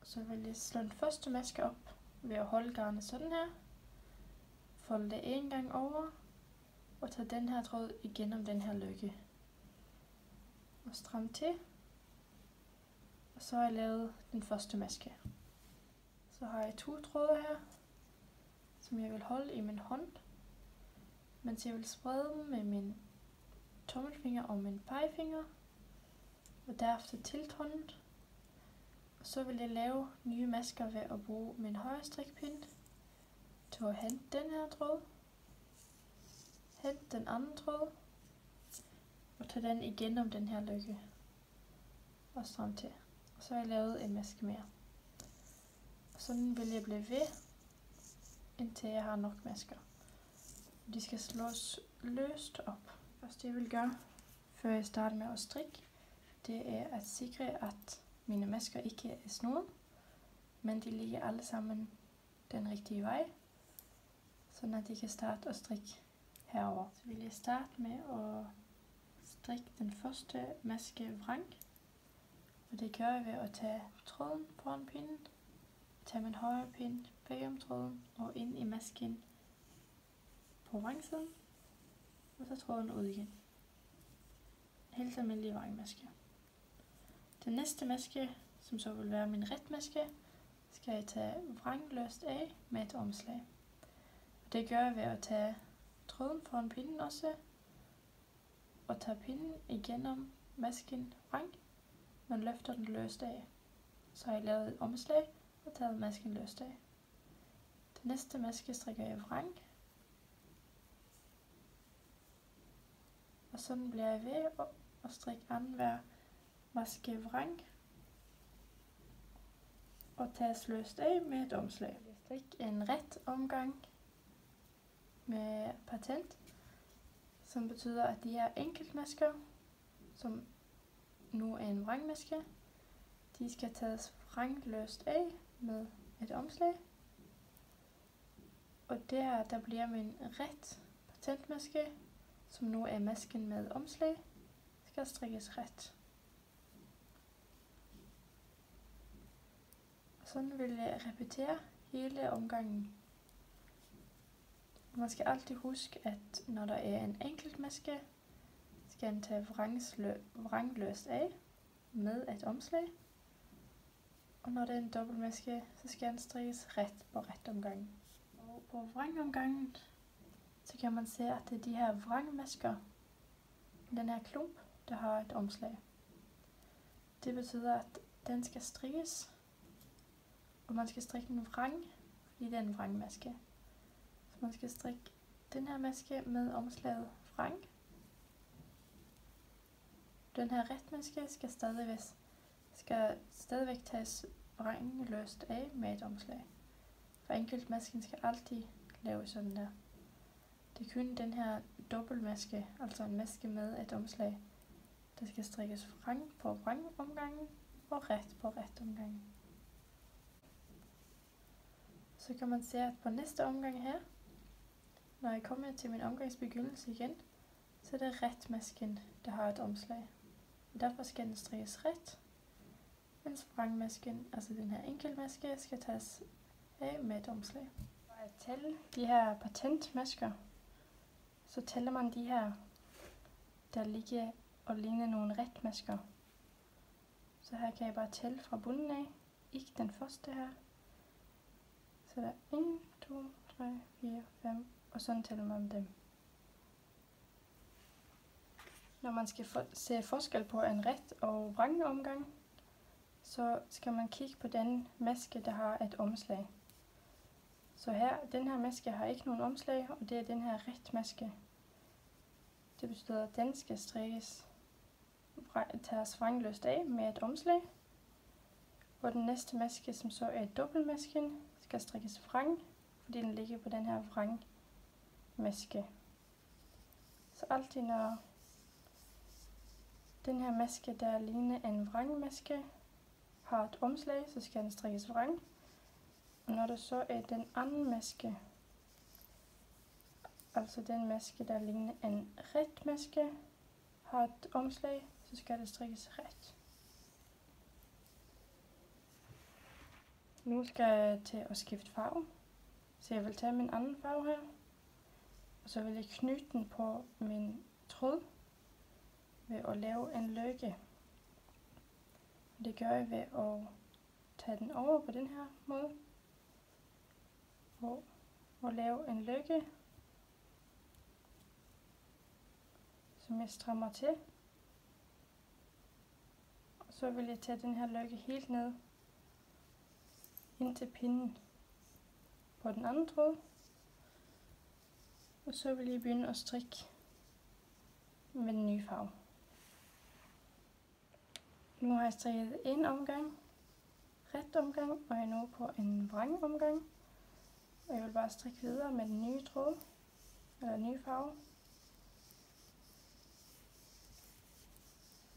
Så vil jeg slå den første maske op ved at holde garnet sådan her. Folde det en gang over. Og tage den her tråd igennem den her løkke. Og stram til. Og så har jeg lavet den første maske. Så har jeg 2 tråde her, som jeg vil holde i min hånd. Mens jeg vil sprede dem med min tommelfinger og min pegefinger. Og derefter tilthånden. Og så vil jeg lave nye masker ved at bruge min højre strikpind til at hente den her tråd. Hente den anden tråd. Og tage den igennem den her løkke. Og stram til. Og så har jeg lavet en maske mere. Og sådan vil jeg blive ved, indtil jeg har nok masker. De skal slås løst op. Først det jeg vil gøre, før jeg starter med at strikke, det er at sikre, at mine masker ikke er snoet, men de ligger alle sammen den rigtige vej, sådan at de kan starte at strikke herover. Så vil jeg starte med at strikke den første maske vrang, og det gør jeg ved at tage tråden foran pinden, tage min højre pind bagom tråden og ind i masken på vrangsiden, og så tråden ud igen. Helt almindelig vrangmaske. Den næste maske, som så vil være min retmaske, skal jeg tage vrangløst af med et omslag. Og det gør jeg ved at tage tråden foran pinden også, og tage pinden igennem masken vrang, men løfter den løst af. Så har jeg lavet et omslag og taget masken løst af. Den næste maske strikker jeg vrang. Og sådan bliver jeg ved at strikke anden hver maske vrang. Og tages løst af med et omslag. Jeg strikker en ret omgang med patent, som betyder, at de her enkeltmasker, som nu er en vrangmaske, de skal tages vrangløst af med et omslag. Og der bliver min ret patentmaske, som nu er masken med omslag, skal strikkes ret. Og sådan vil jeg repetere hele omgangen. Man skal altid huske, at når der er en enkelt maske, skal den tage vrangløst af med et omslag. Og når det er en dobbeltmaske, så skal den strikkes ret på ret omgang. Og på vrangomgangen, så kan man se, at det er de her vrangmasker, den her klump, der har et omslag. Det betyder, at den skal strikkes, og man skal strikke den vrang, fordi det er en vrangmaske. Så man skal strikke den her maske med omslaget vrang. Den her retmaske skal stadigvæk tages vrangløst af med et omslag. For enkeltmasken skal altid lave sådan der. Det er kun den her dobbeltmaske, altså en maske med et omslag, der skal strikkes vrang på vrangomgangen og ret på ret omgangen. Så kan man se, at på næste omgang her, når jeg kommer til min omgangsbegyndelse igen, så er det retmasken, der har et omslag. Og derfor skal den strikkes ret, mens vrangmasken, altså den her enkeltmaske, skal tages af med et omslag. For at tælle de her patentmasker, så tæller man de her, der ligger og ligner nogle retmasker. Så her kan jeg bare tælle fra bunden af, ikke den første her. Så der er 1, 2, 3, 4, 5, og sådan tæller man dem. Når man skal se forskel på en ret og vrangomgang, så skal man kigge på den maske, der har et omslag. Så her, den her maske har ikke nogen omslag, og det er den her retmaske. Det betyder, at den skal strikkes, tages vrangløst af med et omslag. Og den næste maske, som så er dobbeltmasken, skal strikkes vrang, fordi den ligger på den her vrangmaske. Så altid når den her maske, der ligner en vrangmaske, har et omslag, så skal den strikkes vrang. Og når der så er den anden maske, altså den maske, der ligner en retmaske, har et omslag, så skal det strikkes ret. Nu skal jeg til at skifte farve, så jeg vil tage min anden farve her, og så vil jeg knytte den på min tråd ved at lave en løkke. Det gør jeg ved at tage den over på den her måde, og lave en løkke, som jeg strammer til. Og så vil jeg tage den her løkke helt ned ind til pinden på den anden tråd. Og så vil jeg begynde at strikke med den nye farve. Nu har jeg strikket en omgang, ret omgang, og jeg er nu på en vrang omgang. Og jeg vil bare strikke videre med den nye tråd, eller nye farve.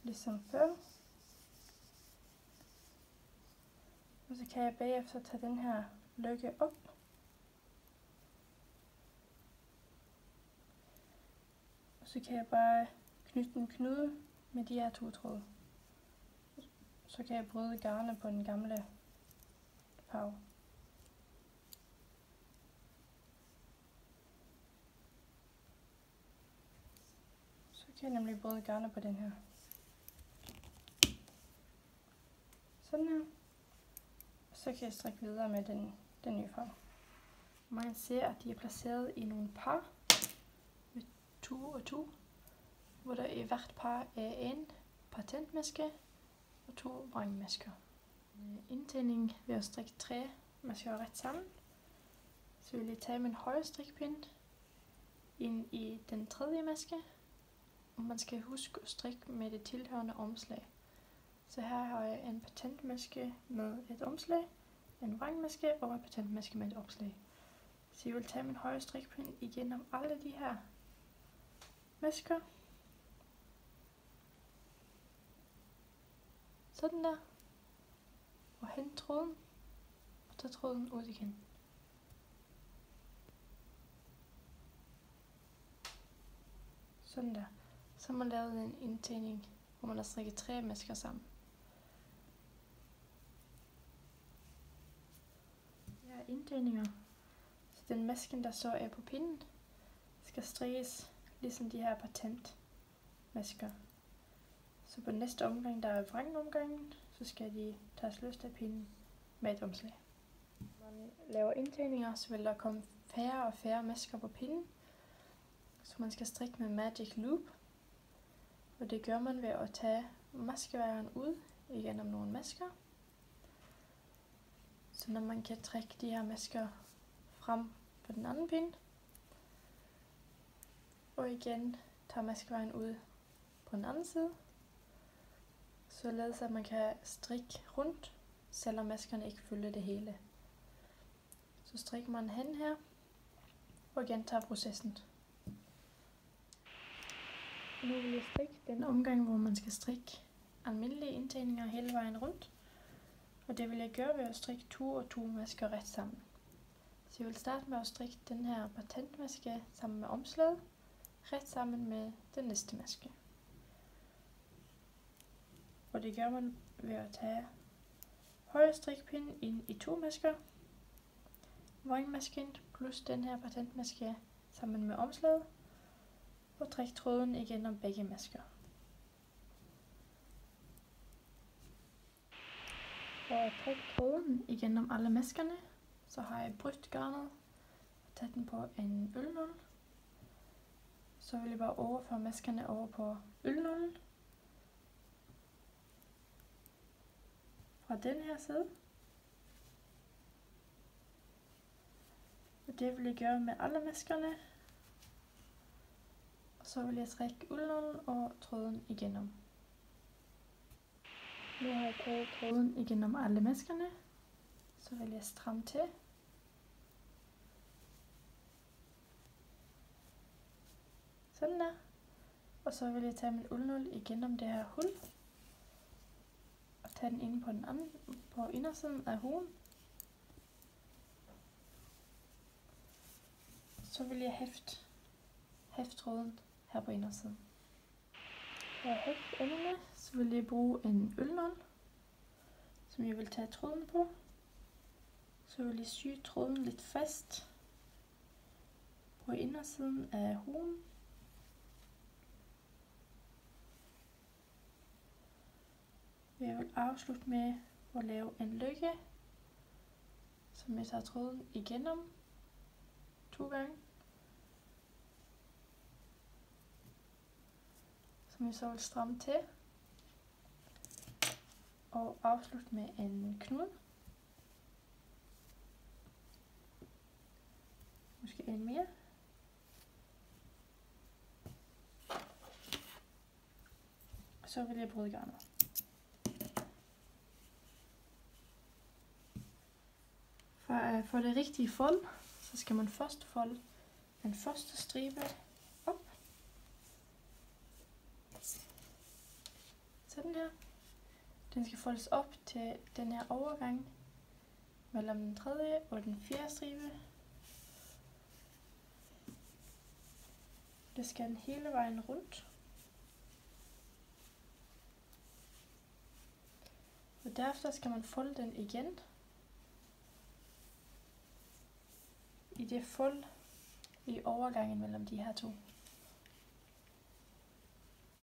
Ligesom før. Og så kan jeg bagefter tage den her løkke op. Og så kan jeg bare knytte en knude med de her 2 tråde. Så kan jeg bryde garnet på den gamle farve. Så kan jeg nemlig bryde garnet på den her. Sådan her. Og så kan jeg strikke videre med den nye farve. Man ser, at de er placeret i nogle par med 2 og 2, hvor der i hvert par er en patentmaske og 2 vrangmasker. Indtænding ved at strikke 3 masker ret sammen. Så vil jeg tage min højre strikpind ind i den tredje maske, og man skal huske at strikke med det tilhørende omslag. Så her har jeg en patentmaske med et omslag, en vrangmaske og en patentmaske med et opslag. Så jeg vil tage min højre strikpind igennem alle de her masker. Sådan der. Og hente tråden, og tage tråden ud igen. Sådan der. Så har man lavet en indtænding, hvor man har strikket 3 masker sammen. Det er indtændinger. Så den masken, der så er på pinden, skal strikkes ligesom de her patentmasker. Så på næste omgang, der er vrangomgangen, så skal de tages løst af pinden med et omslag. Når man laver indtændinger, så vil der komme færre og færre masker på pinden. Så man skal strikke med Magic Loop. Og det gør man ved at tage maskeværen ud igennem nogle masker. Så når man kan trække de her masker frem på den anden pind. Og igen tager maskeværen ud på den anden side. Således at man kan strikke rundt, selvom maskerne ikke følger det hele. Så strikker man hen her, og gentager processen. Nu vil jeg strikke den omgang, hvor man skal strikke almindelige indtændinger hele vejen rundt. Og det vil jeg gøre ved at strikke 2 og 2 masker ret sammen. Så jeg vil starte med at strikke den her patentmaske sammen med omslaget, ret sammen med den næste maske. Og det gør man ved at tage højre strikpind ind i 2 masker, vrangmasken plus den her patentmaske sammen med omslaget, og trække tråden igennem begge masker. For at trække tråden igennem alle maskerne, så har jeg brudt garnet og taget den på en ølnål. Så vil jeg bare overføre maskerne over på ølnålen. Fra den her side. Og det vil jeg gøre med alle maskerne. Og så vil jeg trække uldnålen og tråden igennem. Nu har jeg taget tråden igennem alle maskerne. Så vil jeg stramme til. Sådan der. Og så vil jeg tage min uldnål igennem det her hul. Og tage den ind på den anden, på indersiden af hulen. Så vil jeg hæfte tråden her på indersiden. For at hæfte enderne, så vil jeg bruge en ølnål, som jeg vil tage tråden på. Så vil jeg sy tråden lidt fast på indersiden af huen. Jeg vil afslutte med at lave en løkke, som jeg tager tråden igennem 2 gange. Som jeg så vil stramme til. Og afslutte med en knude. Måske en mere. Og så vil jeg bryde garnet. For at få det rigtige fold, så skal man først folde den første stribe op. Sådan her. Den skal foldes op til den her overgang mellem den 3. og den 4. stribe. Det skal den hele vejen rundt. Og derefter skal man folde den igen. I det fold i overgangen mellem de her 2.